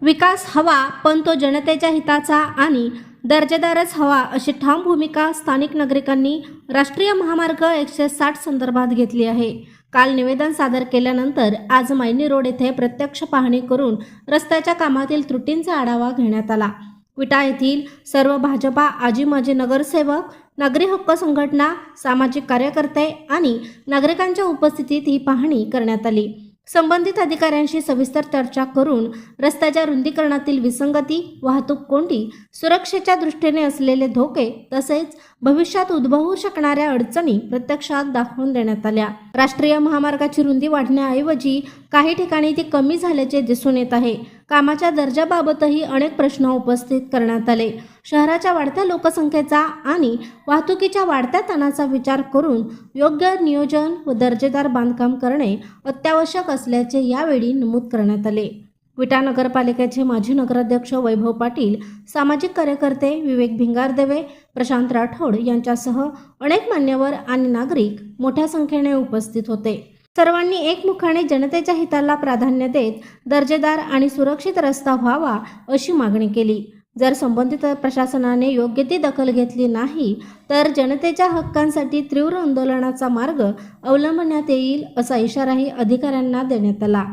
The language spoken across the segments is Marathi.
विकास हवा पण तो जनतेच्या हिताचा आणि दर्जेदारच हवा अशी ठाम भूमिका स्थानिक नागरिकांनी राष्ट्रीय महामार्ग 160 संदर्भात घेतली आहे। काल निवेदन सादर केल्यानंतर आज मायनी रोड येथे प्रत्यक्ष पाहणी करून रस्त्याच्या कामातील त्रुटींचा आढावा घेण्यात आला। विटा येथील सर्व भाजपा आजी माजी नगरसेवक, नागरी हक्क संघटना, सामाजिक कार्यकर्ते आणि नागरिकांच्या उपस्थितीत ही पाहणी करण्यात आली। संबंधित अधिकाऱ्यांशी सविस्तर चर्चा करून रस्त्याच्या रुंदीकरणातील विसंगती, वाहतूक कोंडी, सुरक्षेच्या दृष्टीने असलेले धोके तसेच भविष्यात उद्भवू शकणाऱ्या अडचणी प्रत्यक्षात दाखवून देण्यात आल्या। राष्ट्रीय महामार्गाची रुंदी वाढण्याऐवजी काही ठिकाणी ती कमी झाल्याचे दिसून येत आहे। कामाच्या दर्जाबाबतही अनेक प्रश्न उपस्थित करण्यात आले। शहराच्या वाढत्या लोकसंख्येचा आणि वाहतुकीच्या वाढत्या ताणाचा विचार करून योग्य नियोजन व दर्जेदार बांधकाम करणे अत्यावश्यक असल्याचे यावेळी नमूद करण्यात आले। विटा नगरपालिकेचे माजी नगराध्यक्ष वैभव पाटील, सामाजिक कार्यकर्ते विवेक भिंगारदेवे, प्रशांत राठोड यांच्यासह अनेक मान्यवर आणि नागरिक मोठ्या संख्येने उपस्थित होते। सर्वांनी एकमुखाने जनतेच्या हिताला प्राधान्य देत दर्जेदार आणि सुरक्षित रस्ता व्हावा अशी मागणी केली। जर संबंधित प्रशासनाने योग्य ती दखल घेतली नाही तर जनतेच्या हक्कांसाठी तीव्र आंदोलनाचा मार्ग अवलंबण्यात येईल असा इशाराही अधिकाऱ्यांना देण्यात आला।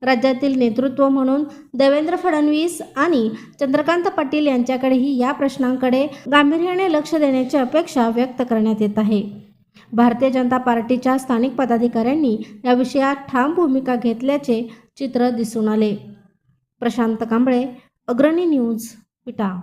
राज्यातील नेतृत्व म्हणून देवेंद्र फडणवीस आणि चंद्रकांत पाटील यांच्याकडेही या प्रश्नांकडे गांभीर्याने लक्ष देण्याची अपेक्षा व्यक्त करण्यात येत आहे। भारतीय जनता पार्टीच्या स्थानिक पदाधिकाऱ्यांनी या विषयात ठाम भूमिका घेतल्याचे चित्र दिसून आले। प्रशांत कांबळे, अग्रणी न्यूज, विटा।